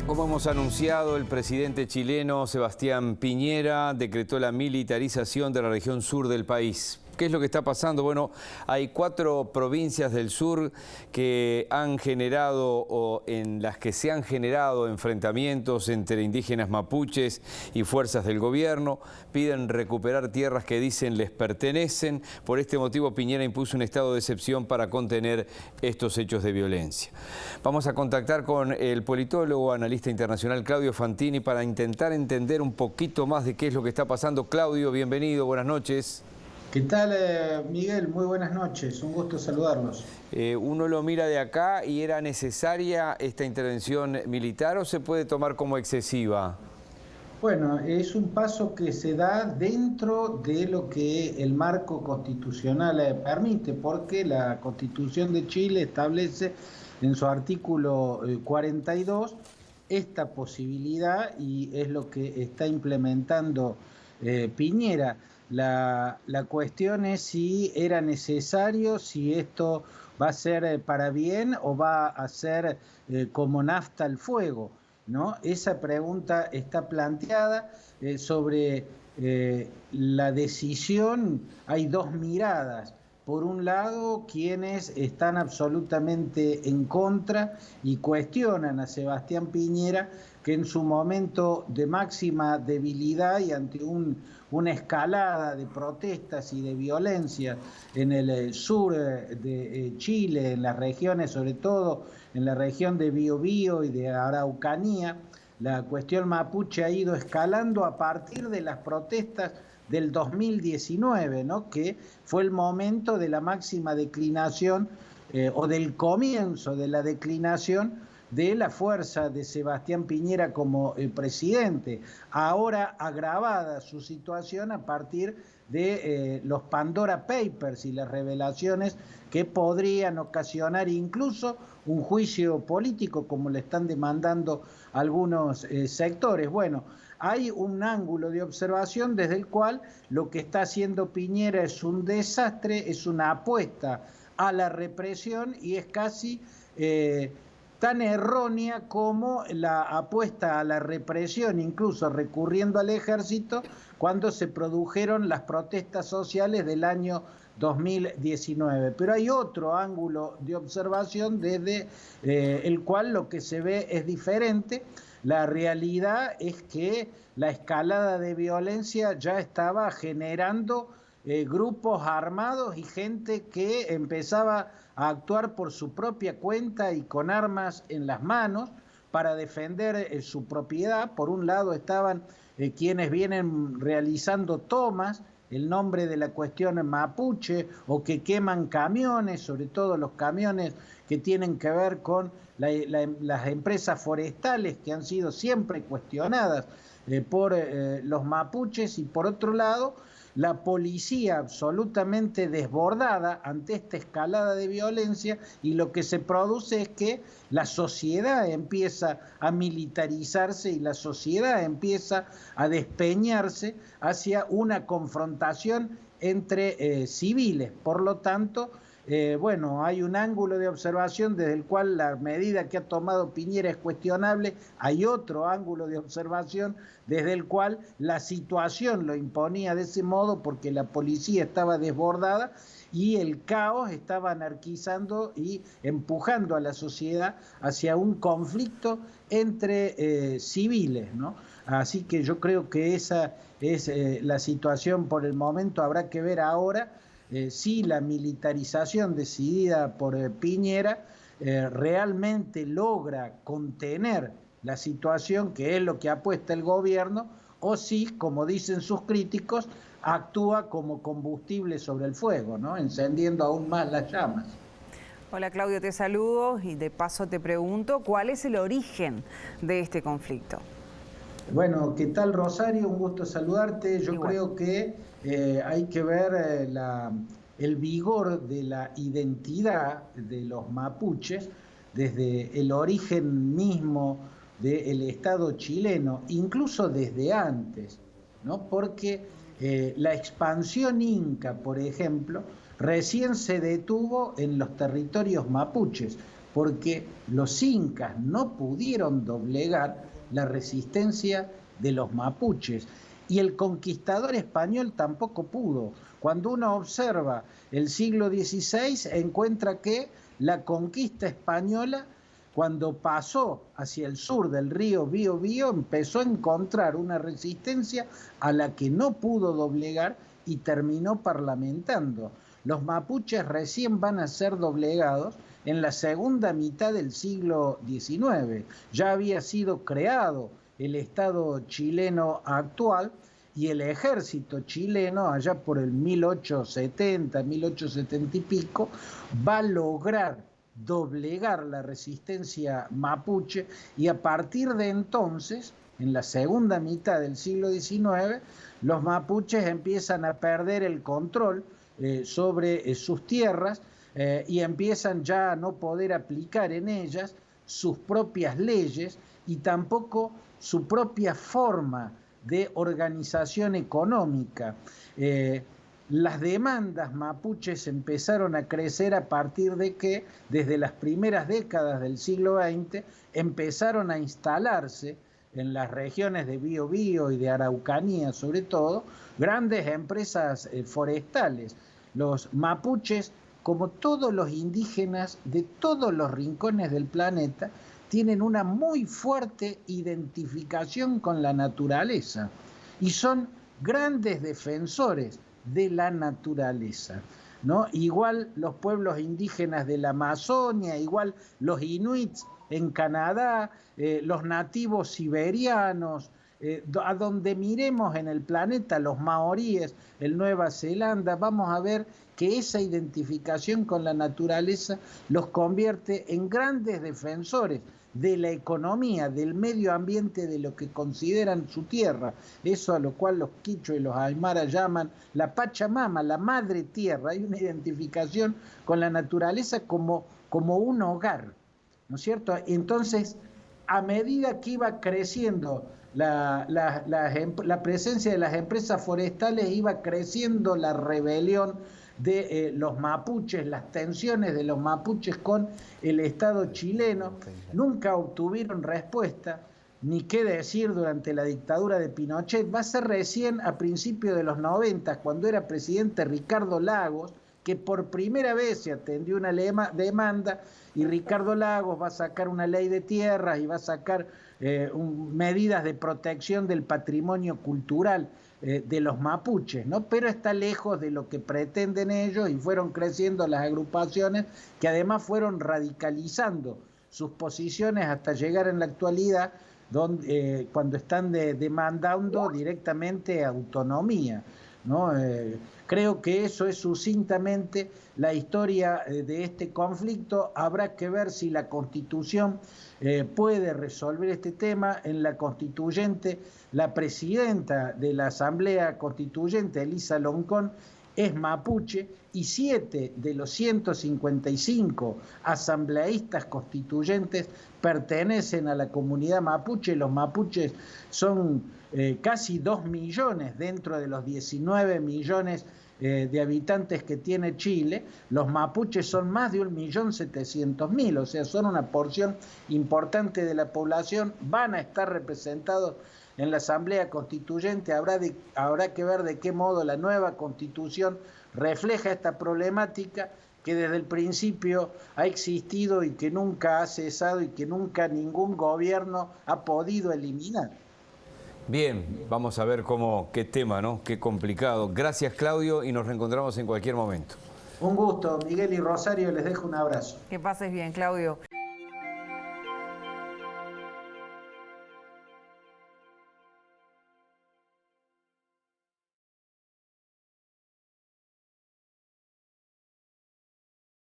Como hemos anunciado, el presidente chileno Sebastián Piñera decretó la militarización de la región sur del país. ¿Qué es lo que está pasando? Bueno, hay 4 provincias del sur que han generado o en las que se han generado enfrentamientos entre indígenas mapuches y fuerzas del gobierno. Piden recuperar tierras que dicen les pertenecen. Por este motivo, Piñera impuso un estado de excepción para contener estos hechos de violencia. Vamos a contactar con el politólogo, analista internacional Claudio Fantini para intentar entender un poquito más de qué es lo que está pasando. Claudio, bienvenido, buenas noches. ¿Qué tal, Miguel? Muy buenas noches, un gusto saludarlos. Uno lo mira de acá y ¿era necesaria esta intervención militar o se puede tomar como excesiva? Bueno, es un paso que se da dentro de lo que el marco constitucional permite, porque la Constitución de Chile establece en su artículo 42 esta posibilidad y es lo que está implementando Piñera. La cuestión es si era necesario, si esto va a ser para bien o va a ser como nafta al fuego, ¿no? Esa pregunta está planteada sobre la decisión. Hay 2 miradas. Por un lado, quienes están absolutamente en contra y cuestionan a Sebastián Piñera, que en su momento de máxima debilidad y ante una escalada de protestas y de violencia en el sur de Chile, en las regiones, sobre todo en la región de Biobío y de Araucanía, la cuestión mapuche ha ido escalando a partir de las protestas del 2019, ¿no? Que fue el momento de la máxima declinación o del comienzo de la declinación de la fuerza de Sebastián Piñera como presidente, ahora agravada su situación a partir de los Pandora Papers y las revelaciones que podrían ocasionar incluso un juicio político como le están demandando algunos sectores. Bueno, hay un ángulo de observación desde el cual lo que está haciendo Piñera es un desastre, es una apuesta a la represión y es casi tan errónea como la apuesta a la represión, incluso recurriendo al ejército, cuando se produjeron las protestas sociales del año 2019. Pero hay otro ángulo de observación desde el cual lo que se ve es diferente. La realidad es que la escalada de violencia ya estaba generando grupos armados y gente que empezaba a actuar por su propia cuenta y con armas en las manos para defender su propiedad. Por un lado estaban quienes vienen realizando tomas, el nombre de la cuestión mapuche, o que queman camiones, sobre todo los camiones que tienen que ver con las empresas forestales que han sido siempre cuestionadas por los mapuches, y por otro lado la policía absolutamente desbordada ante esta escalada de violencia, y lo que se produce es que la sociedad empieza a militarizarse y la sociedad empieza a despeñarse hacia una confrontación entre civiles. Por lo tanto, bueno, hay un ángulo de observación desde el cual la medida que ha tomado Piñera es cuestionable. Hay otro ángulo de observación desde el cual la situación lo imponía de ese modo, porque la policía estaba desbordada y el caos estaba anarquizando y empujando a la sociedad hacia un conflicto entre civiles, ¿no? Así que yo creo que esa es la situación por el momento. Habrá que ver ahora si la militarización decidida por Piñera realmente logra contener la situación, que es lo que apuesta el gobierno, o si, como dicen sus críticos, actúa como combustible sobre el fuego, ¿no? Encendiendo aún más las llamas. Hola Claudio, te saludo y de paso te pregunto, ¿cuál es el origen de este conflicto? Bueno, ¿qué tal, Rosario? Un gusto saludarte. Yo creo que hay que ver el vigor de la identidad de los mapuches desde el origen mismo del Estado chileno, incluso desde antes, ¿no? Porque la expansión inca, por ejemplo, recién se detuvo en los territorios mapuches. porque los incas no pudieron doblegar la resistencia de los mapuches y el conquistador español tampoco pudo. Cuando uno observa el siglo XVI, encuentra que la conquista española, cuando pasó hacia el sur del río Biobío, empezó a encontrar una resistencia a la que no pudo doblegar y terminó parlamentando. Los mapuches recién van a ser doblegados en la segunda mitad del siglo XIX. Ya había sido creado el Estado chileno actual y el ejército chileno, allá por el 1870, 1870 y pico, va a lograr doblegar la resistencia mapuche y a partir de entonces, en la segunda mitad del siglo XIX, los mapuches empiezan a perder el control sobre sus tierras y empiezan ya a no poder aplicar en ellas sus propias leyes y tampoco su propia forma de organización económica. Las demandas mapuches empezaron a crecer a partir de que, desde las primeras décadas del siglo XX, empezaron a instalarse en las regiones de Biobío y de Araucanía, sobre todo, grandes empresas forestales. Los mapuches, como todos los indígenas de todos los rincones del planeta, tienen una muy fuerte identificación con la naturaleza y son grandes defensores de la naturaleza, ¿no? Igual los pueblos indígenas de la Amazonia, igual los inuits en Canadá, los nativos siberianos, a donde miremos en el planeta, los maoríes en Nueva Zelanda, vamos a ver que esa identificación con la naturaleza los convierte en grandes defensores de la economía, del medio ambiente, de lo que consideran su tierra, eso a lo cual los quichua y los aymara llaman la Pachamama, la madre tierra. Hay una identificación con la naturaleza como un hogar, ¿no es cierto? Entonces, a medida que iba creciendo la presencia de las empresas forestales, iba creciendo la rebelión de los mapuches, las tensiones de los mapuches con el Estado chileno. Nunca obtuvieron respuesta, ni qué decir durante la dictadura de Pinochet. Va a ser recién a principios de los 90, cuando era presidente Ricardo Lagos, que por primera vez se atendió una demanda y Ricardo Lagos va a sacar una ley de tierras y va a sacar medidas de protección del patrimonio cultural de los mapuches, ¿no? Pero está lejos de lo que pretenden ellos y fueron creciendo las agrupaciones que además fueron radicalizando sus posiciones hasta llegar en la actualidad cuando están demandando directamente autonomía, ¿no? Creo que eso es sucintamente la historia de este conflicto. Habrá que ver si la Constitución puede resolver este tema. En la Constituyente, la presidenta de la Asamblea Constituyente, Elisa Loncón, es mapuche y 7 de los 155 asambleístas constituyentes pertenecen a la comunidad mapuche. Los mapuches son casi 2 millones dentro de los 19 millones de habitantes que tiene Chile. Los mapuches son más de 1.700.000, o sea, son una porción importante de la población, van a estar representados en la Asamblea Constituyente. Habrá que ver de qué modo la nueva Constitución refleja esta problemática que desde el principio ha existido y que nunca ha cesado y que nunca ningún gobierno ha podido eliminar. Bien, vamos a ver qué tema, ¿no? Qué complicado. Gracias, Claudio, y nos reencontramos en cualquier momento. Un gusto, Miguel y Rosario, les dejo un abrazo. Que pases bien, Claudio.